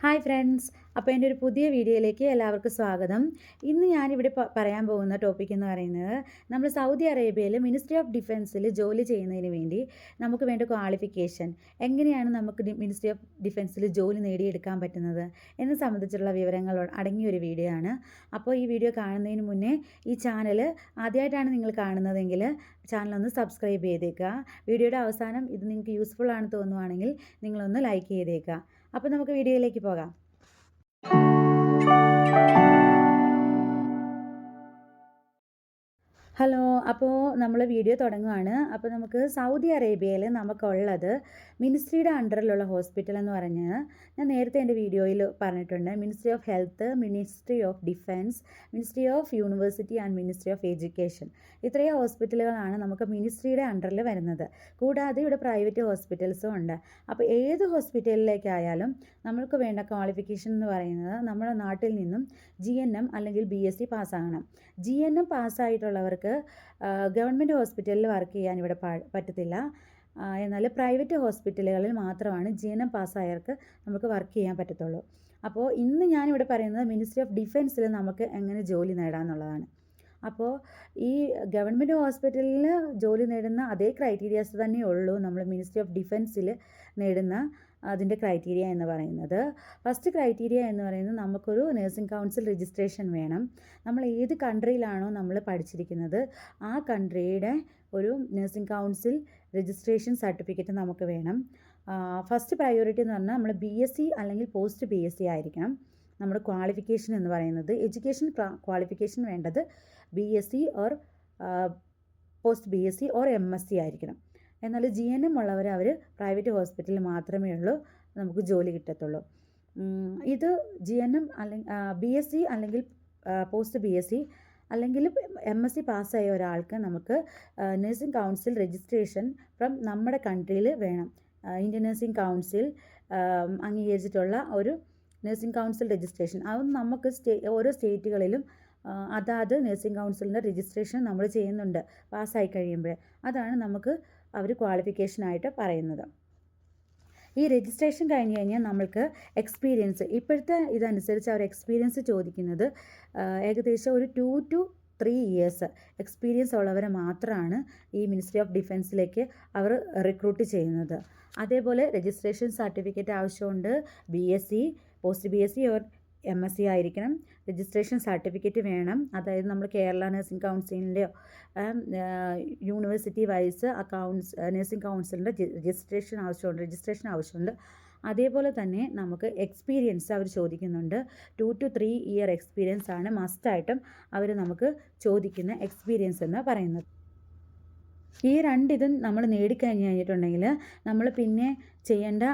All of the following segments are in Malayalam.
ഹായ് ഫ്രണ്ട്സ്, അപ്പോൾ എൻ്റെ ഒരു പുതിയ വീഡിയോയിലേക്ക് എല്ലാവർക്കും സ്വാഗതം. ഇന്ന് ഞാനിവിടെ പറയാൻ പോകുന്ന ടോപ്പിക് എന്ന് പറയുന്നത് നമ്മൾ സൗദി അറേബ്യയിൽ മിനിസ്ട്രി ഓഫ് ഡിഫൻസിൽ ജോലി ചെയ്യുന്നതിന് വേണ്ടി നമുക്ക് വേണ്ട ക്വാളിഫിക്കേഷൻ, എങ്ങനെയാണ് നമുക്ക് മിനിസ്ട്രി ഓഫ് ഡിഫൻസിൽ ജോലി നേടിയെടുക്കാൻ പറ്റുന്നത് എന്നെ സംബന്ധിച്ചുള്ള വിവരങ്ങൾ അടങ്ങിയൊരു വീഡിയോ ആണ്. അപ്പോൾ ഈ വീഡിയോ കാണുന്നതിന് മുന്നേ ഈ ചാനൽ ആദ്യമായിട്ടാണ് നിങ്ങൾ കാണുന്നതെങ്കിൽ ചാനലൊന്ന് സബ്സ്ക്രൈബ് ചെയ്തേക്കുക. വീഡിയോയുടെ അവസാനം ഇത് നിങ്ങൾക്ക് യൂസ്ഫുൾ ആണെന്ന് തോന്നുവാണെങ്കിൽ നിങ്ങളൊന്ന് ലൈക്ക് ചെയ്തേക്കുക. അപ്പോൾ നമുക്ക് വീഡിയോയിലേക്ക് പോകാം. ഹലോ, അപ്പോൾ നമ്മൾ വീഡിയോ തുടങ്ങുകയാണ്. അപ്പോൾ നമുക്ക് സൗദി അറേബ്യയിൽ നമുക്കുള്ളത് മിനിസ്ട്രിയുടെ അണ്ടറിലുള്ള ഹോസ്പിറ്റൽ എന്ന് പറഞ്ഞാൽ ഞാൻ നേരത്തെ എൻ്റെ വീഡിയോയിൽ പറഞ്ഞിട്ടുണ്ട്. Ministry of health, ministry of defence, ministry of university and ministry of education. ഇത്രയും ഹോസ്പിറ്റലുകളാണ് നമുക്ക് മിനിസ്ട്രിയുടെ അണ്ടറിൽ വരുന്നത്. കൂടാതെ ഇവിടെ പ്രൈവറ്റ് ഹോസ്പിറ്റൽസും ഉണ്ട്. അപ്പോൾ ഏത് ഹോസ്പിറ്റലിലേക്കായാലും നമ്മൾക്ക് വേണ്ട ക്വാളിഫിക്കേഷൻ എന്ന് പറയുന്നത് നമ്മുടെ നാട്ടിൽ നിന്നും GNM അല്ലെങ്കിൽ BSc പാസ്സാകണം. GNM പാസ്സായിട്ടുള്ളവർക്ക് ഗവൺമെൻറ് ഹോസ്പിറ്റലിൽ വർക്ക് ചെയ്യാൻ ഇവിടെ പറ്റത്തില്ല. എന്നാൽ പ്രൈവറ്റ് ഹോസ്പിറ്റലുകളിൽ മാത്രമാണ് GNM പാസ്സായവർക്ക് നമുക്ക് വർക്ക് ചെയ്യാൻ പറ്റത്തുള്ളൂ. അപ്പോൾ ഇന്ന് ഞാനിവിടെ പറയുന്നത് മിനിസ്ട്രി ഓഫ് ഡിഫൻസിൽ നമുക്ക് എങ്ങനെ ജോലി നേടാമെന്നുള്ളതാണ്. അപ്പോൾ ഈ ഗവൺമെൻറ് ഹോസ്പിറ്റലിൽ ജോലി നേടുന്ന അതേ ക്രൈറ്റീരിയാസ് തന്നെ ഉള്ളൂ നമ്മൾ മിനിസ്ട്രി ഓഫ് ഡിഫൻസിൽ നേടുന്ന അതിൻ്റെ ക്രൈറ്റീരിയ എന്ന് പറയുന്നത്. ഫസ്റ്റ് ക്രൈറ്റീരിയ എന്ന് പറയുന്നത് നമുക്കൊരു നഴ്സിംഗ് കൗൺസിൽ രജിസ്ട്രേഷൻ വേണം. നമ്മൾ ഏത് കൺട്രിയിലാണോ നമ്മൾ പഠിച്ചിരിക്കുന്നത് ആ കൺട്രിയുടെ ഒരു നഴ്സിംഗ് കൗൺസിൽ രജിസ്ട്രേഷൻ സർട്ടിഫിക്കറ്റ് നമുക്ക് വേണം. ഫസ്റ്റ് പ്രയോറിറ്റി എന്ന് പറഞ്ഞാൽ നമ്മൾ BSc അല്ലെങ്കിൽ പോസ്റ്റ് BSc ആയിരിക്കണം നമ്മുടെ ക്വാളിഫിക്കേഷൻ എന്ന് പറയുന്നത്. എഡ്യൂക്കേഷൻ ക്വാളിഫിക്കേഷൻ വേണ്ടത് BSc or post BSc or MSc ആയിരിക്കണം. എന്നാൽ GNM ഉള്ളവർ അവർ പ്രൈവറ്റ് ഹോസ്പിറ്റലിൽ മാത്രമേ ഉള്ളൂ നമുക്ക് ജോലി കിട്ടത്തുള്ളൂ. ഇത് GNM അല്ലെങ്കിൽ BSc അല്ലെങ്കിൽ പോസ്റ്റ് BSc അല്ലെങ്കിൽ MSc പാസ്സായ ഒരാൾക്ക് നമുക്ക് നഴ്സിംഗ് കൗൺസിൽ രജിസ്ട്രേഷൻ ഫ്രം നമ്മുടെ കൺട്രിയിൽ വേണം. ഇന്ത്യൻ നഴ്സിംഗ് കൗൺസിൽ അംഗീകരിച്ചിട്ടുള്ള ഒരു നഴ്സിംഗ് കൗൺസിൽ രജിസ്ട്രേഷൻ അത് നമുക്ക് ഓരോ സ്റ്റേറ്റുകളിലും അതാത് നഴ്സിംഗ് കൗൺസിലിൻ്റെ രജിസ്ട്രേഷൻ നമ്മൾ ചെയ്യുന്നുണ്ട് പാസ്സായി കഴിയുമ്പോൾ. അതാണ് നമുക്ക് അവർ ക്വാളിഫിക്കേഷനായിട്ട് പറയുന്നത്. ഈ രജിസ്ട്രേഷൻ കഴിഞ്ഞ് കഴിഞ്ഞാൽ നമ്മൾക്ക് എക്സ്പീരിയൻസ്, ഇപ്പോഴത്തെ ഇതനുസരിച്ച് അവർ എക്സ്പീരിയൻസ് ചോദിക്കുന്നത് ഏകദേശം ഒരു 2 to 3 ഇയേഴ്സ് എക്സ്പീരിയൻസ് ഉള്ളവരെ മാത്രമാണ് ഈ മിനിസ്ട്രി ഓഫ് ഡിഫൻസിലേക്ക് അവർ റിക്രൂട്ട് ചെയ്യുന്നത്. അതേപോലെ രജിസ്ട്രേഷൻ സർട്ടിഫിക്കറ്റ് ആവശ്യമുണ്ട്. BSc, post BSc or MSc ആയിരിക്കണം. രജിസ്ട്രേഷൻ സർട്ടിഫിക്കറ്റ് വേണം. അതായത് നമ്മൾ കേരള നഴ്സിംഗ് കൗൺസിലിൻ്റെയോ യൂണിവേഴ്സിറ്റി വൈസ് നഴ്സിംഗ് കൗൺസിലിൻ്റെ രജിസ്ട്രേഷൻ ആവശ്യമുണ്ട്. അതേപോലെ തന്നെ നമുക്ക് എക്സ്പീരിയൻസ് അവർ ചോദിക്കുന്നുണ്ട്. 2 to 3 ഇയർ എക്സ്പീരിയൻസ് ആണ് മസ്റ്റായിട്ടും അവർ നമുക്ക് ചോദിക്കുന്ന എക്സ്പീരിയൻസ് എന്ന് പറയുന്നത്. ഈ രണ്ടിതും നമ്മൾ നേടിക്കഴിഞ്ഞ് കഴിഞ്ഞിട്ടുണ്ടെങ്കിൽ നമ്മൾ പിന്നെ ചെയ്യേണ്ട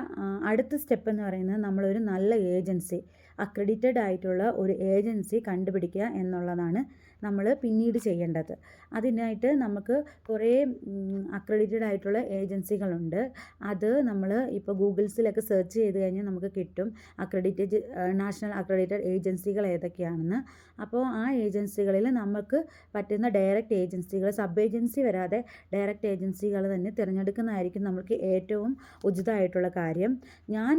അടുത്ത സ്റ്റെപ്പ് എന്ന് പറയുന്നത് നമ്മളൊരു നല്ല ഏജൻസി, അക്രഡിറ്റഡ് ആയിട്ടുള്ള ഒരു ഏജൻസി കണ്ടുപിടിക്കുക എന്നുള്ളതാണ് നമ്മൾ പിന്നീട് ചെയ്യേണ്ടത്. അതിനായിട്ട് നമുക്ക് കുറേ അക്രഡിറ്റഡ് ആയിട്ടുള്ള ഏജൻസികളുണ്ട്. അത് നമ്മൾ ഇപ്പോൾ ഗൂഗിൾസിലൊക്കെ സെർച്ച് ചെയ്ത് കഴിഞ്ഞാൽ നമുക്ക് കിട്ടും നാഷണൽ അക്രഡിറ്റഡ് ഏജൻസികൾ ഏതൊക്കെയാണെന്ന്. അപ്പോൾ ആ ഏജൻസികളിൽ നമുക്ക് പറ്റുന്ന ഡയറക്റ്റ് ഏജൻസികൾ, സബ് ഏജൻസി വരാതെ ഡയറക്റ്റ് ഏജൻസികൾ തന്നെ തിരഞ്ഞെടുക്കുന്നതായിരിക്കും നമുക്ക് ഏറ്റവും ഉചിതമായിട്ടുള്ള കാര്യം. ഞാൻ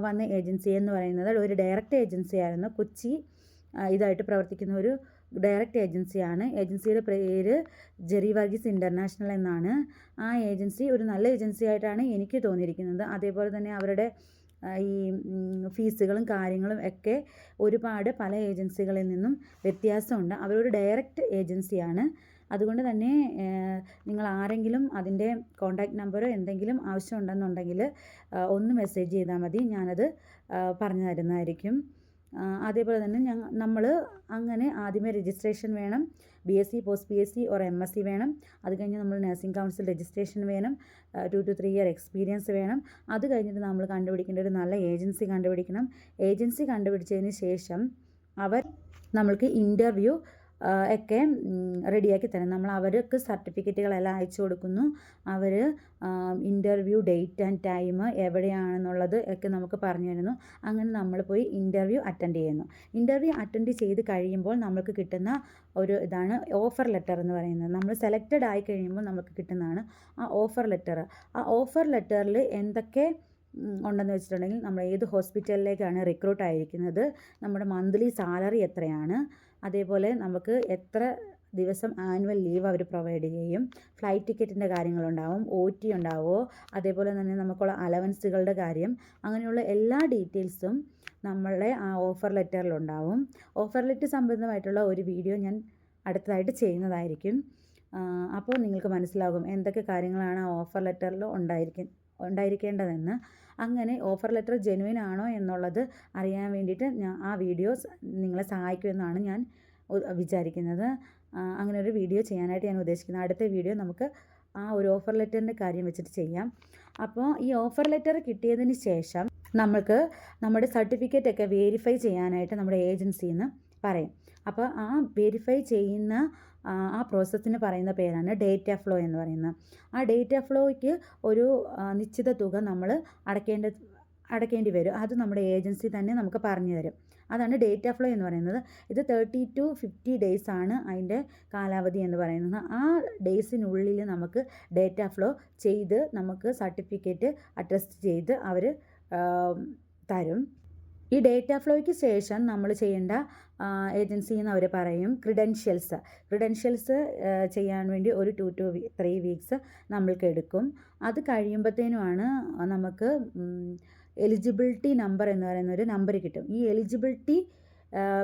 വന്ന ഏജൻസി എന്ന് പറയുന്നത് ഒരു ഡയറക്റ്റ് ഏജൻസി ആയിരുന്നു. കൊച്ചി ഇതായിട്ട് പ്രവർത്തിക്കുന്ന ഒരു ഡയറക്റ്റ് ഏജൻസിയാണ്. ഏജൻസിയുടെ പേര് ജെറി വർഗീസ് ഇൻ്റർനാഷണൽ എന്നാണ്. ആ ഏജൻസി ഒരു നല്ല ഏജൻസി ആയിട്ടാണ് എനിക്ക് തോന്നിയിരിക്കുന്നത്. അതേപോലെ തന്നെ അവരുടെ ഈ ഫീസുകളും കാര്യങ്ങളും ഒക്കെ ഒരുപാട് പല ഏജൻസികളിൽ നിന്നും വ്യത്യാസമുണ്ട്. അവരൊരു ഡയറക്റ്റ് ഏജൻസിയാണ്. അതുകൊണ്ട് തന്നെ നിങ്ങൾ ആരെങ്കിലും അതിൻ്റെ കോൺടാക്റ്റ് നമ്പറോ എന്തെങ്കിലും ആവശ്യമുണ്ടെന്നുണ്ടെങ്കിൽ ഒന്ന് മെസ്സേജ് ചെയ്താൽ മതി, ഞാനത് പറഞ്ഞു തരുന്നതായിരിക്കും. അതേപോലെ തന്നെ നമ്മൾ അങ്ങനെ ആദ്യമേ രജിസ്ട്രേഷൻ വേണം. BSc, post BSc or MSc വേണം. അത് കഴിഞ്ഞ് നമ്മൾ നഴ്സിംഗ് കൗൺസിൽ രജിസ്ട്രേഷൻ വേണം. 2 to 3 ഇയർ എക്സ്പീരിയൻസ് വേണം. അത് കഴിഞ്ഞിട്ട് നമ്മൾ കണ്ടുപിടിക്കേണ്ട ഒരു നല്ല ഏജൻസി കണ്ടുപിടിക്കണം. ഏജൻസി കണ്ടുപിടിച്ചതിന് ശേഷം അവർ നമ്മൾക്ക് ഇൻ്റർവ്യൂ ഒക്കെ റെഡിയാക്കി തരും. നമ്മൾ അവർക്ക് സർട്ടിഫിക്കറ്റുകളെല്ലാം അയച്ചു കൊടുക്കുന്നു. അവർ ഇൻ്റർവ്യൂ ഡേറ്റ് ആൻഡ് ടൈം എവിടെയാണെന്നുള്ളത് ഒക്കെ നമുക്ക് പറഞ്ഞു തരുന്നു. അങ്ങനെ നമ്മൾ പോയി ഇൻ്റർവ്യൂ അറ്റൻഡ് ചെയ്യുന്നു. ഇൻ്റർവ്യൂ അറ്റൻഡ് ചെയ്ത് കഴിയുമ്പോൾ നമുക്ക് കിട്ടുന്ന ഒരു ഇതാണ് ഓഫർ ലെറ്റർ എന്ന് പറയുന്നത്. നമ്മൾ സെലക്റ്റഡ് ആയി കഴിയുമ്പോൾ നമുക്ക് കിട്ടുന്നതാണ് ആ ഓഫർ ലെറ്റർ. ആ ഓഫർ ലെറ്ററിൽ എന്തൊക്കെ ഉണ്ടെന്ന് വെച്ചിട്ടുണ്ടെങ്കിൽ നമ്മൾ ഏത് ഹോസ്പിറ്റലിലേക്കാണ് റിക്രൂട്ട് ആയിരിക്കുന്നത്, നമ്മുടെ മന്ത്ലി സാലറി എത്രയാണ്, അതേപോലെ നമുക്ക് എത്ര ദിവസം ആനുവൽ ലീവ് അവർ പ്രൊവൈഡ് ചെയ്യും, ഫ്ലൈറ്റ് ടിക്കറ്റിൻ്റെ കാര്യങ്ങളുണ്ടാവും, OT ഉണ്ടാവുമോ, അതേപോലെ തന്നെ നമുക്കുള്ള അലവൻസുകളുടെ കാര്യം, അങ്ങനെയുള്ള എല്ലാ ഡീറ്റെയിൽസും നമ്മളുടെ ആ ഓഫർ ലെറ്ററിലുണ്ടാവും. ഓഫർ ലെറ്റർ സംബന്ധമായിട്ടുള്ള ഒരു വീഡിയോ ഞാൻ അടുത്തതായിട്ട് ചെയ്യുന്നതായിരിക്കും. അപ്പോൾ നിങ്ങൾക്ക് മനസ്സിലാകും എന്തൊക്കെ കാര്യങ്ങളാണ് ആ ഓഫർ ലെറ്ററിൽ ഉണ്ടായിരിക്കേണ്ടതെന്ന്. അങ്ങനെ ഓഫർ ലെറ്റർ ജെനുവിൻ ആണോ എന്നുള്ളത് അറിയാൻ വേണ്ടിയിട്ട് ആ വീഡിയോസ് നിങ്ങളെ സഹായിക്കുമെന്നാണ് ഞാൻ വിചാരിക്കുന്നത്. അങ്ങനെ ഒരു വീഡിയോ ചെയ്യാനായിട്ട് ഞാൻ ഉദ്ദേശിക്കുന്നത്. അടുത്ത വീഡിയോ നമുക്ക് ആ ഒരു ഓഫർ ലെറ്ററിൻ്റെ കാര്യം വെച്ചിട്ട് ചെയ്യാം. അപ്പോൾ ഈ ഓഫർ ലെറ്റർ കിട്ടിയതിന് ശേഷം നമുക്ക് നമ്മുടെ സർട്ടിഫിക്കറ്റൊക്കെ വെരിഫൈ ചെയ്യാനായിട്ട് നമ്മുടെ ഏജൻസിയിൽ നിന്ന് പറയും. അപ്പോൾ ആ വെരിഫൈ ചെയ്യുന്ന ആ പ്രോസസ്സിന് പറയുന്ന പേരാണ് ഡേറ്റ ഫ്ലോ എന്ന് പറയുന്നത്. ആ ഡേറ്റ ഫ്ലോയ്ക്ക് ഒരു നിശ്ചിത തുക നമ്മൾ അടയ്ക്കേണ്ടി വരും. അത് നമ്മുടെ ഏജൻസി തന്നെ നമുക്ക് പറഞ്ഞു തരും. അതാണ് ഡേറ്റ ഫ്ലോ എന്ന് പറയുന്നത്. ഇത് 30 to 50 days ആണ് അതിൻ്റെ കാലാവധി എന്ന് പറയുന്നത്. ആ ഡേയ്സിനുള്ളിൽ നമുക്ക് ഡേറ്റ ഫ്ലോ ചെയ്ത് നമുക്ക് സർട്ടിഫിക്കറ്റ് അറ്റസ്റ്റ് ചെയ്ത് അവർ തരും. ഈ ഡേറ്റ ഫ്ലോയ്ക്ക് ശേഷം നമ്മൾ ചെയ്യേണ്ട ഏജൻസിയിൽ നിന്ന് അവർ പറയും ക്രിഡൻഷ്യൽസ് ചെയ്യാൻ വേണ്ടി ഒരു 2 to 3 weeks നമ്മൾക്ക് എടുക്കും. അത് കഴിയുമ്പോഴത്തേനുമാണ് നമുക്ക് എലിജിബിലിറ്റി നമ്പർ എന്ന് പറയുന്ന ഒരു നമ്പർ കിട്ടും. ഈ എലിജിബിലിറ്റി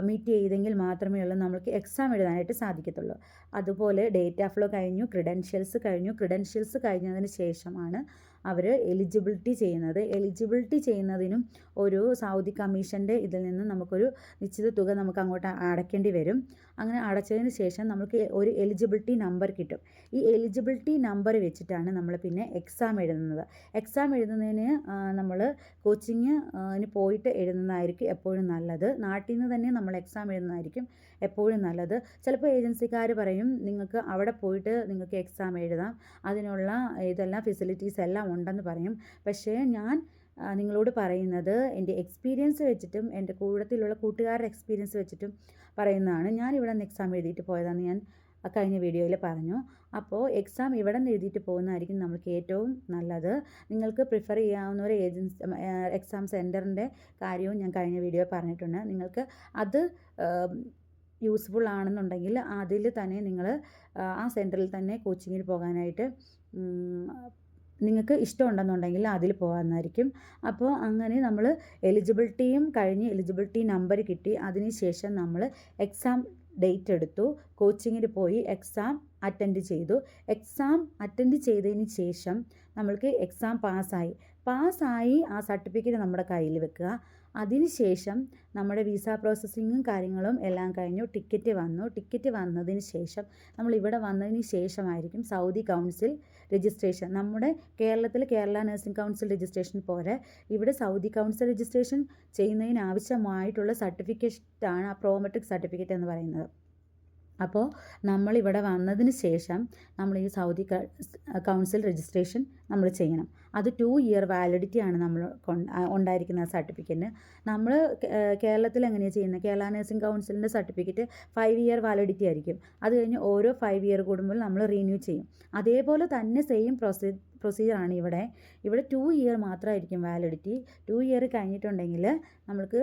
മീറ്റ് ചെയ്തെങ്കിൽ മാത്രമേ ഉള്ളൂ നമുക്ക് എക്സാം എഴുതാനായിട്ട് സാധിക്കത്തുള്ളൂ. അതുപോലെ ഡേറ്റ ഫ്ലോ കഴിഞ്ഞു, ക്രിഡൻഷ്യൽസ് കഴിഞ്ഞതിന് ശേഷമാണ് അവർ എലിജിബിലിറ്റി ചെയ്യുന്നത്. എലിജിബിലിറ്റി ചെയ്യുന്നതിനും ഒരു സൗദി കമ്മീഷൻ്റെ ഇതിൽ നിന്ന് നമുക്കൊരു നിശ്ചിത തുക നമുക്ക് അങ്ങോട്ട് അടയ്ക്കേണ്ടി വരും. അങ്ങനെ അടച്ചതിന് ശേഷം നമുക്ക് ഒരു എലിജിബിലിറ്റി നമ്പർ കിട്ടും. ഈ എലിജിബിലിറ്റി നമ്പർ വെച്ചിട്ടാണ് നമ്മൾ പിന്നെ എക്സാം എഴുതുന്നത്. എക്സാം എഴുതുന്നതിന് നമ്മൾ കോച്ചിങ്ങിന് പോയിട്ട് എഴുതുന്നതായിരിക്കും എപ്പോഴും നല്ലത്. നാട്ടിൽ നിന്ന് തന്നെ നമ്മൾ എക്സാം എഴുതുന്നതായിരിക്കും എപ്പോഴും നല്ലത്. ചിലപ്പോൾ ഏജൻസിക്കാർ പറയും നിങ്ങൾക്ക് അവിടെ പോയിട്ട് നിങ്ങൾക്ക് എക്സാം എഴുതാം, അതിനുള്ള ഇതെല്ലാം ഫെസിലിറ്റീസ് എല്ലാം ഉണ്ടെന്ന് പറയും. പക്ഷേ ഞാൻ നിങ്ങളോട് പറയുന്നത് എൻ്റെ എക്സ്പീരിയൻസ് വെച്ചിട്ടും എൻ്റെ കൂട്ടത്തിലുള്ള കൂട്ടുകാരുടെ എക്സ്പീരിയൻസ് വെച്ചിട്ടും പറയുന്നതാണ്. ഞാൻ ഇവിടെ നിന്ന് എക്സാം എഴുതിയിട്ട് പോയതാണെന്ന് ഞാൻ കഴിഞ്ഞ വീഡിയോയിൽ പറഞ്ഞു. അപ്പോൾ എക്സാം ഇവിടെ നിന്ന് എഴുതിയിട്ട് പോകുന്നതായിരിക്കും നമുക്ക് ഏറ്റവും നല്ലത്. നിങ്ങൾക്ക് പ്രിഫർ ചെയ്യാവുന്ന ഒരു എക്സാം സെൻറ്ററിൻ്റെ കാര്യവും ഞാൻ കഴിഞ്ഞ വീഡിയോ പറഞ്ഞിട്ടുണ്ട്. നിങ്ങൾക്ക് അത് യൂസ്ഫുൾ ആണെന്നുണ്ടെങ്കിൽ അതിൽ തന്നെ നിങ്ങൾ ആ സെൻറ്ററിൽ തന്നെ കോച്ചിങ്ങിന് പോകാനായിട്ട് നിങ്ങൾക്ക് ഇഷ്ടമുണ്ടെന്നുണ്ടെങ്കിൽ അതിൽ പോകാമെന്നായിരിക്കും. അപ്പോൾ അങ്ങനെ നമ്മൾ എലിജിബിലിറ്റിയും കഴിഞ്ഞ് എലിജിബിലിറ്റി നമ്പർ കിട്ടി. അതിന് ശേഷം നമ്മൾ എക്സാം ഡേറ്റ് എടുത്തു, കോച്ചിങ്ങിന് പോയി എക്സാം അറ്റൻഡ് ചെയ്തു. എക്സാം അറ്റൻഡ് ചെയ്തതിന് ശേഷം നമ്മൾക്ക് എക്സാം പാസ്സായി ആ സർട്ടിഫിക്കറ്റ് നമ്മുടെ കയ്യിൽ വെക്കുക. അതിനുശേഷം നമ്മുടെ വിസ പ്രോസസ്സിങ്ങും കാര്യങ്ങളും എല്ലാം കഴിഞ്ഞു. ടിക്കറ്റ് വന്നതിന് ശേഷം നമ്മൾ ഇവിടെ വന്നതിന് ശേഷമായിരിക്കും സൗദി കൗൺസിൽ രജിസ്ട്രേഷൻ. നമ്മുടെ കേരളത്തിൽ കേരള നഴ്സിംഗ് കൗൺസിൽ രജിസ്ട്രേഷൻ പോലെ ഇവിടെ സൗദി കൗൺസിൽ രജിസ്ട്രേഷൻ ചെയ്യുന്നതിന് ആവശ്യമായിട്ടുള്ള സർട്ടിഫിക്കറ്റാണ് ആ പ്രോമെട്രിക് സർട്ടിഫിക്കറ്റ് എന്ന് പറയുന്നത്. അപ്പോൾ നമ്മളിവിടെ വന്നതിന് ശേഷം നമ്മൾ ഈ സൗദി കൗൺസിൽ രജിസ്ട്രേഷൻ നമ്മൾ ചെയ്യണം. അത് 2 year വാലിഡിറ്റി ആണ് നമ്മൾ ഉണ്ടായിരിക്കുന്ന സർട്ടിഫിക്കറ്റിന്. നമ്മൾ കേരളത്തിൽ എങ്ങനെയാണ് ചെയ്യുന്നത്? കേരള നഴ്സിംഗ് കൗൺസിലിൻ്റെ സർട്ടിഫിക്കറ്റ് 5 year വാലിഡിറ്റി ആയിരിക്കും. അത് കഴിഞ്ഞ് ഓരോ 5 year കൂടുമ്പോൾ നമ്മൾ റിന്യൂ ചെയ്യും. അതേപോലെ തന്നെ സെയിം പ്രൊസീജിയറാണ് ഇവിടെ 2 year മാത്രമായിരിക്കും വാലിഡിറ്റി. 2 year കഴിഞ്ഞിട്ടുണ്ടെങ്കിൽ നമുക്ക്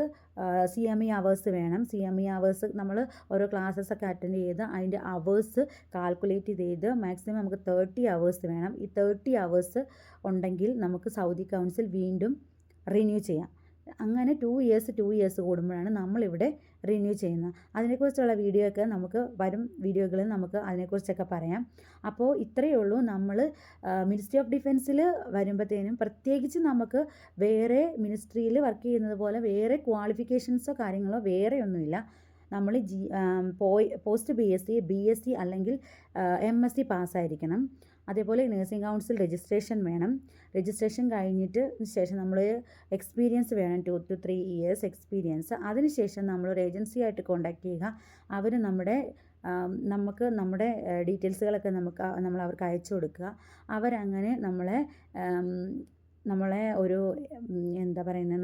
CME അവേഴ്സ് വേണം. CME അവേഴ്സ് നമ്മൾ ഓരോ ക്ലാസ്സസൊക്കെ അറ്റൻഡ് ചെയ്ത് അതിൻ്റെ അവേഴ്സ് കാൽക്കുലേറ്റ് ചെയ്ത് മാക്സിമം നമുക്ക് 30 hours വേണം. ഈ 30 hours ഉണ്ടെങ്കിൽ നമുക്ക് സൗദി കൗൺസിൽ വീണ്ടും റിന്യൂ ചെയ്യാം. അങ്ങനെ 2 years കൂടുമ്പോഴാണ് നമ്മളിവിടെ റിന്യൂ ചെയ്യുന്നത്. അതിനെക്കുറിച്ചുള്ള വീഡിയോ ഒക്കെ നമുക്ക് വരും വീഡിയോകളിൽ നമുക്ക് അതിനെക്കുറിച്ചൊക്കെ പറയാം. അപ്പോൾ ഇത്രയേ ഉള്ളൂ. നമ്മൾ മിനിസ്ട്രി ഓഫ് ഡിഫൻസിൽ വരുമ്പോഴത്തേനും പ്രത്യേകിച്ച് നമുക്ക് വേറെ മിനിസ്ട്രിയിൽ വർക്ക് ചെയ്യുന്നത് പോലെ വേറെ ക്വാളിഫിക്കേഷൻസോ കാര്യങ്ങളോ വേറെ ഒന്നുമില്ല. നമ്മൾ പോസ്റ്റ് BSc അല്ലെങ്കിൽ MSc പാസ്സായിരിക്കണം. അതേപോലെ നഴ്സിംഗ് കൗൺസിൽ രജിസ്ട്രേഷൻ വേണം. രജിസ്ട്രേഷൻ കഴിഞ്ഞിട്ട് ശേഷം നമ്മൾ എക്സ്പീരിയൻസ് വേണം, 2 to 3 years എക്സ്പീരിയൻസ്. അതിനുശേഷം നമ്മളൊരു ഏജൻസിയായിട്ട് കോൺടാക്റ്റ് ചെയ്യുക. അവർ നമുക്ക് നമ്മുടെ ഡീറ്റെയിൽസുകളൊക്കെ നമ്മൾ അവർക്ക് അയച്ചു കൊടുക്കുക. അവരങ്ങനെ നമ്മളെ ഒരു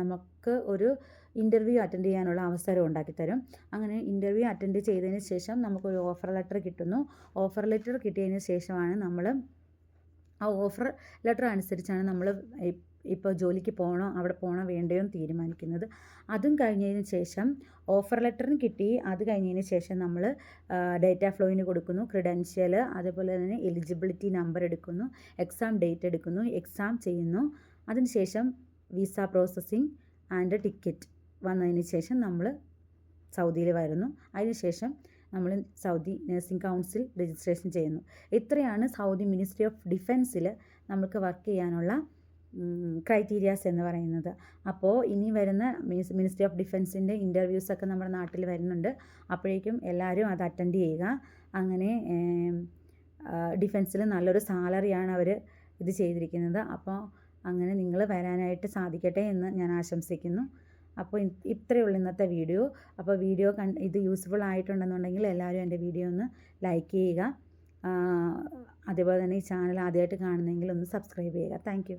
നമുക്ക് ഒരു ഇൻ്റർവ്യൂ അറ്റൻഡ് ചെയ്യാനുള്ള അവസരം ഉണ്ടാക്കിത്തരും. അങ്ങനെ ഇൻ്റർവ്യൂ അറ്റൻഡ് ചെയ്തതിന് ശേഷം നമുക്കൊരു ഓഫർ ലെറ്റർ കിട്ടുന്നു. ഓഫർ ലെറ്റർ കിട്ടിയതിന് ശേഷമാണ് നമ്മൾ ആ ഓഫർ ലെറ്റർ അനുസരിച്ചാണ് നമ്മൾ ഇപ്പോൾ ജോലിക്ക് പോകണോ അവിടെ പോകണോ വേണ്ടയോ എന്ന് തീരുമാനിക്കുന്നത്. അതും കഴിഞ്ഞതിന് ശേഷം ഓഫർ ലെറ്ററിന് കിട്ടി. അത് കഴിഞ്ഞതിന് ശേഷം നമ്മൾ ഡേറ്റ ഫ്ലോയിന് കൊടുക്കുന്നു, ക്രെഡൻഷ്യൽ, അതുപോലെ തന്നെ എലിജിബിലിറ്റി നമ്പർ എടുക്കുന്നു, എക്സാം ഡേറ്റ് എടുക്കുന്നു, എക്സാം ചെയ്യുന്നു. അതിനുശേഷം വിസ പ്രോസസ്സിങ് ആൻഡ് ടിക്കറ്റ് വന്നതിന് ശേഷം നമ്മൾ സൗദിയിൽ വരുന്നു. അതിനുശേഷം നമ്മൾ സൗദി നഴ്സിംഗ് കൗൺസിൽ രജിസ്ട്രേഷൻ ചെയ്യുന്നു. ഇത്രയാണ് സൗദി മിനിസ്ട്രി ഓഫ് ഡിഫൻസിൽ നമുക്ക് വർക്ക് ചെയ്യാനുള്ള ക്രൈറ്റീരിയാസ് എന്ന് പറയുന്നത്. അപ്പോൾ ഇനി വരുന്ന മിനിസ്ട്രി ഓഫ് ഡിഫൻസിൻ്റെ ഇൻ്റർവ്യൂസൊക്കെ നമ്മുടെ നാട്ടിൽ വരുന്നുണ്ട്. അപ്പോഴേക്കും എല്ലാവരും അത് അറ്റൻഡ് ചെയ്യുക. അങ്ങനെ ഡിഫൻസിൽ നല്ലൊരു സാലറിയാണ് അവർ ഇത് ചെയ്തിരിക്കുന്നത്. അപ്പോൾ അങ്ങനെ നിങ്ങൾ വരാനായിട്ട് സാധിക്കട്ടെ എന്ന് ഞാൻ ആശംസിക്കുന്നു. അപ്പോൾ ഇത്രയേ ഉള്ളൂ ഇന്നത്തെ വീഡിയോ. അപ്പോൾ വീഡിയോ ഇത് യൂസ്ഫുൾ ആയിട്ടുണ്ടെന്നുണ്ടെങ്കിൽ എല്ലാവരും എൻ്റെ വീഡിയോ ഒന്ന് ലൈക്ക് ചെയ്യുക. അതേപോലെ തന്നെ ഈ ചാനൽ ആദ്യമായിട്ട് കാണുന്നെങ്കിൽ ഒന്ന് സബ്സ്ക്രൈബ് ചെയ്യുക. താങ്ക്